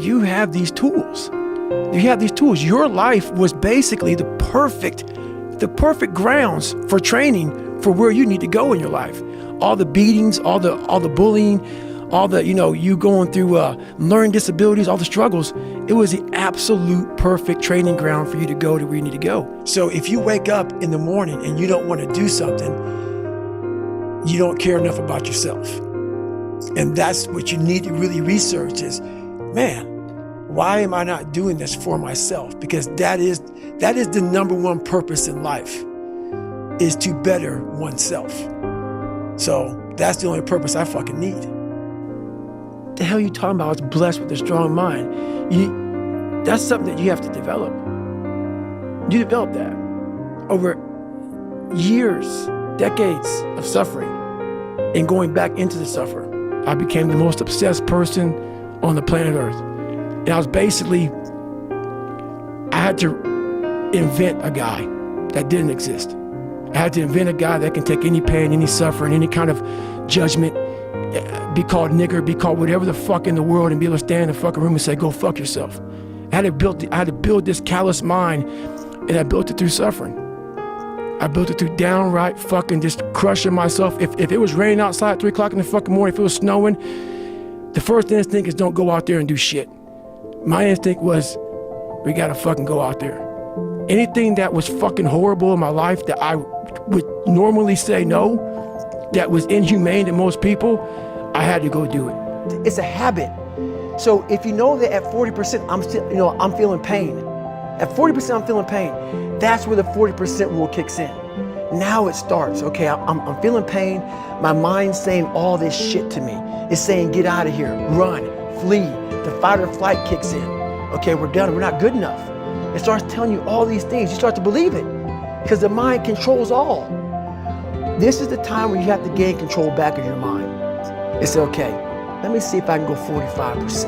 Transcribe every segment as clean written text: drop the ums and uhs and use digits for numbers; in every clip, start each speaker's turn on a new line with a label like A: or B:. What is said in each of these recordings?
A: you have these tools. You have these tools. Your life was basically the perfect grounds for training for where you need to go in your life. All the beatings, all the bullying, all the, you going through learning disabilities, all the struggles, it was the absolute perfect training ground for you to go to where you need to go. So if you wake up in the morning and you don't want to do something, you don't care enough about yourself. And that's what you need to really research is, man, why am I not doing this for myself? Because that is the number one purpose in life, is to better oneself. So that's the only purpose I fucking need. The hell you talking about? I was blessed with a strong mind. That's something that you have to develop. You develop that over years, decades of suffering and going back into the suffer. I became the most obsessed person on the planet Earth. And I was basically, I had to invent a guy that didn't exist. I had to invent a guy that can take any pain, any suffering, any kind of judgment, be called nigger, be called whatever the fuck in the world, and be able to stand in the fucking room and say, go fuck yourself. I had to build this callous mind, and I built it through suffering. I built it through downright fucking just crushing myself. If it was raining outside at 3 o'clock in the fucking morning, if it was snowing, the first instinct is don't go out there and do shit. My instinct was, we gotta fucking go out there. Anything that was fucking horrible in my life that I would normally say no, that was inhumane to most people, I had to go do it. It's a habit. So if you know that at 40% I'm feeling pain. At 40% I'm feeling pain. That's where the 40% rule kicks in. Now it starts. Okay, I'm feeling pain. My mind's saying all this shit to me. It's saying get out of here, run, flee. The fight or flight kicks in. Okay, we're done. We're not good enough. It starts telling you all these things. You start to believe it because the mind controls all. This is the time where you have to gain control back of your mind. It's okay, let me see if I can go 45%.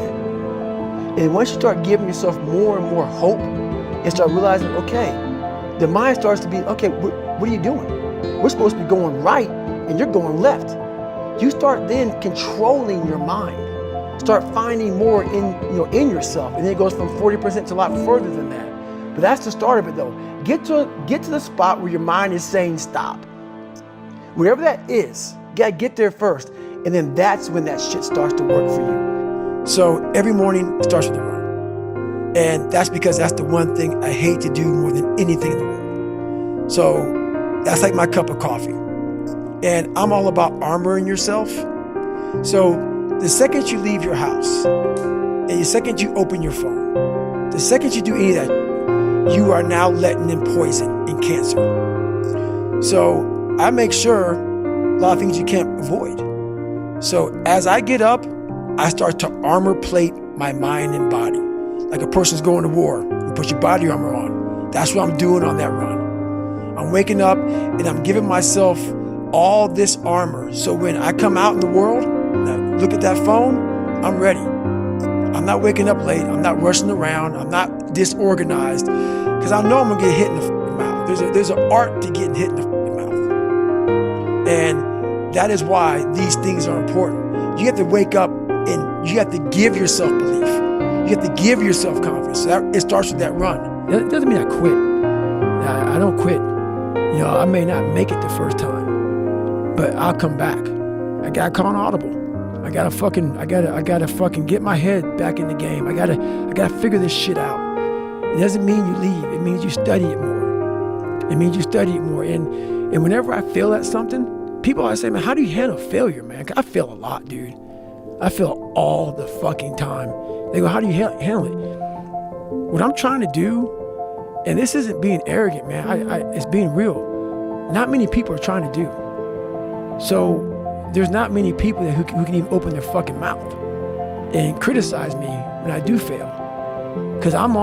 A: And once you start giving yourself more and more hope and start realizing, okay, the mind starts to be, okay, what are you doing? We're supposed to be going right and you're going left. You start then controlling your mind. Start finding more in yourself, and then it goes from 40% to a lot further than that. But that's the start of it though. Get to the spot where your mind is saying stop. Wherever that is, you gotta get there first, and then that's when that shit starts to work for you. So every morning starts with a run. And that's because that's the one thing I hate to do more than anything in the world. So that's like my cup of coffee. And I'm all about armoring yourself. So the second you leave your house, and the second you open your phone, the second you do any of that, you are now letting in poison and cancer. So I make sure a lot of things you can't avoid. So as I get up, I start to armor plate my mind and body. Like a person's going to war, you put your body armor on. That's what I'm doing on that run. I'm waking up and I'm giving myself all this armor. So when I come out in the world, look at that phone, I'm ready. I'm not waking up late. I'm not rushing around. I'm not disorganized because I know I'm gonna get hit in the fucking mouth. There's an art to getting hit in the fucking mouth. And that is why these things are important. You have to wake up and you have to give yourself belief. You have to give yourself confidence. So it starts with that run. It doesn't mean I quit. I don't quit. I may not make it the first time, but I'll come back. I gotta call an audible. I gotta fucking get my head back in the game. I gotta figure this shit out. It doesn't mean you leave. It means you study it more. It means you study it more. And whenever I fail at something, people always say, man, how do you handle failure, man? I fail a lot, dude. I fail all the fucking time. They go, how do you handle it? What I'm trying to do, and this isn't being arrogant, man. It's being real. Not many people are trying to do. So there's not many people who can even open their fucking mouth and criticize me when I do fail. Cause I'm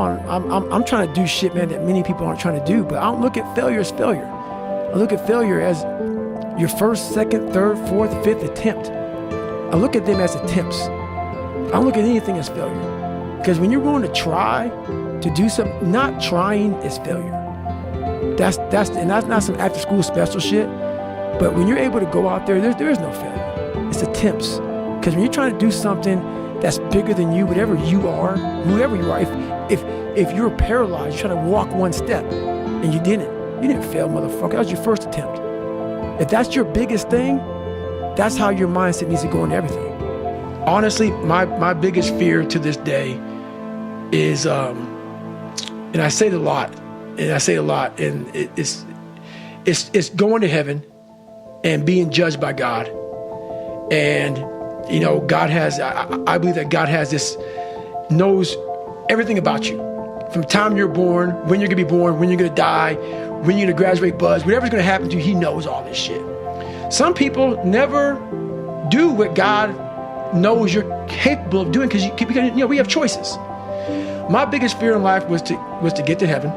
A: trying to do shit, man, that many people aren't trying to do. But I don't look at failure as failure. I look at failure as your first, second, third, fourth, fifth attempt. I look at them as attempts. I don't look at anything as failure. Because when you're willing to try to do something, not trying is failure. That's not some after school special shit. But when you're able to go out there, there is no failure. It's attempts. Because when you're trying to do something that's bigger than you, whatever you are, whoever you are. If you're paralyzed, you're trying to walk one step and you didn't fail, motherfucker. That was your first attempt. If that's your biggest thing, that's how your mindset needs to go into everything. Honestly, my biggest fear to this day is, and I say it a lot, and it's going to heaven and being judged by God. And, you know, I believe that God knows everything about you. From the time you're born, when you're gonna be born, when you're gonna die, when you're gonna graduate, buzz, whatever's gonna happen to you, he knows all this shit. Some people never do what God knows you're capable of doing because we have choices. My biggest fear in life was to get to heaven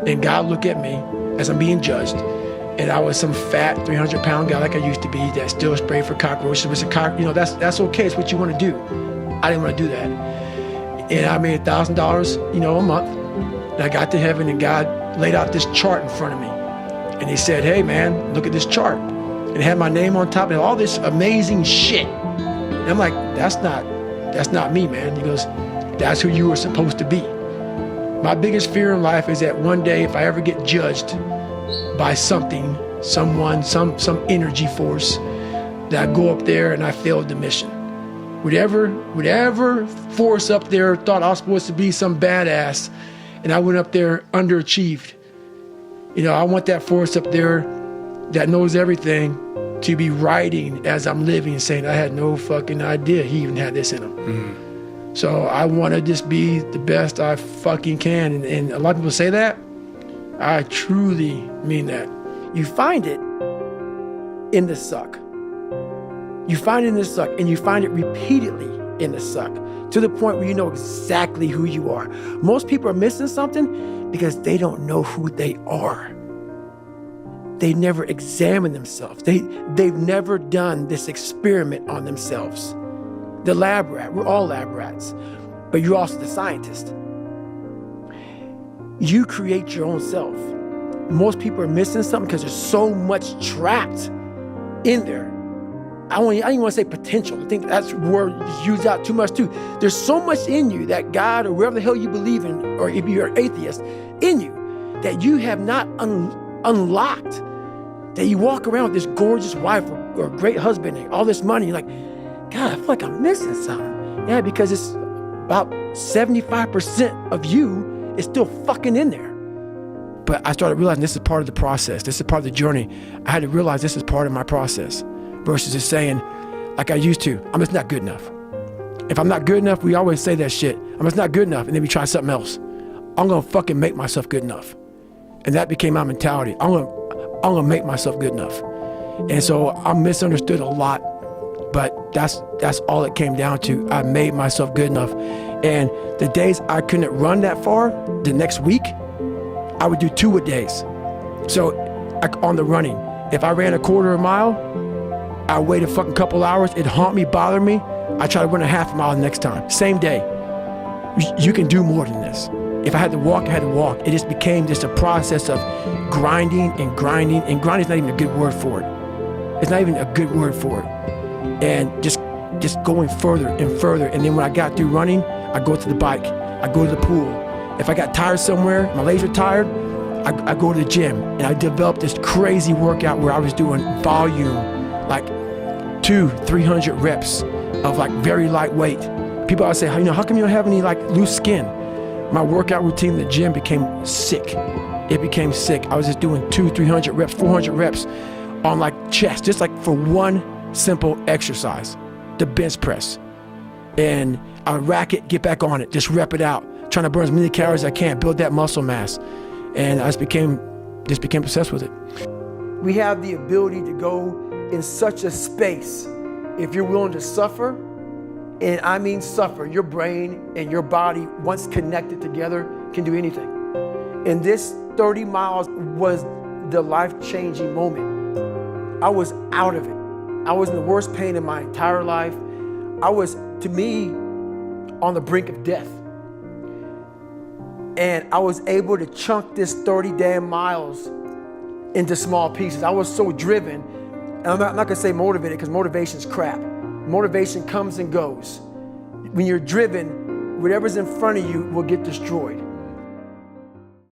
A: and God look at me as I'm being judged, and I was some fat 300-pound guy like I used to be that still sprayed for cockroaches. That's okay. It's what you want to do. I didn't want to do that, and I made $1,000, a month. And I got to heaven, and God laid out this chart in front of me, and He said, "Hey, man, look at this chart." And it had my name on top and all this amazing shit. And I'm like, that's not me, man. He goes, "That's who you were supposed to be." My biggest fear in life is that one day, if I ever get judged by something, someone, some energy force, that I go up there and I failed the mission. Whatever force up there thought I was supposed to be some badass, and I went up there underachieved. I want that force up there that knows everything to be writing as I'm living, saying, I had no fucking idea he even had this in him. Mm-hmm. So I want to just be the best I fucking can. And a lot of people say that. I truly mean that. You find it in the suck. You find it in the suck, and you find it repeatedly in the suck, to the point where you know exactly who you are. Most people are missing something because they don't know who they are. They never examine themselves. They've never done this experiment on themselves. The lab rat, we're all lab rats, but you're also the scientist. You create your own self. Most people are missing something because there's so much trapped in there. I don't even want to say potential. I think that's word used out too much too. There's so much in you that God, or wherever the hell you believe in, or if you're an atheist, in you, that you have not unlocked. That you walk around with this gorgeous wife or great husband and all this money, you're like, God, I feel like I'm missing something. Yeah, because it's about 75% of you is still fucking in there. But I started realizing this is part of the process. This is part of the journey. I had to realize this is part of my process versus just saying, like I used to, I'm just not good enough. If I'm not good enough, we always say that shit. I'm just not good enough, and then we try something else. I'm gonna fucking make myself good enough. And that became my mentality. I'm gonna make myself good enough. And so I'm misunderstood a lot, but that's all it came down to. I made myself good enough. And the days I couldn't run that far, the next week, I would do 2-a-days. So on the running, if I ran a quarter of a mile, I wait a fucking couple hours, it'd haunt me, bother me. I try to run a half a mile the next time, same day. You can do more than this. If I had to walk, I had to walk. It just became just a process of grinding and grinding, and grinding is not even a good word for it. It's not even a good word for it. And just going further and further. And then when I got through running, I go to the bike, I go to the pool. If I got tired somewhere, my legs were tired, I go to the gym, and I developed this crazy workout where I was doing volume, like 200-300 reps of like very lightweight. People always say, how come you don't have any like loose skin? My workout routine in the gym became sick. It became sick. I was just doing 200-300 reps, 400 reps on like chest, just like for one simple exercise, the bench press. And I would rack it, get back on it, just rep it out, trying to burn as many calories as I can, build that muscle mass. And I just became obsessed with it. We have the ability to go in such a space if you're willing to suffer. And I mean suffer. Your brain and your body, once connected together, can do anything. And this 30 miles was the life-changing moment. I was out of it. I was in the worst pain in my entire life. I was, to me, on the brink of death. And I was able to chunk this 30 damn miles into small pieces. I was so driven. And I'm not gonna say motivated, because motivation's crap. Motivation comes and goes. when you're driven, whatever's in front of you will get destroyed.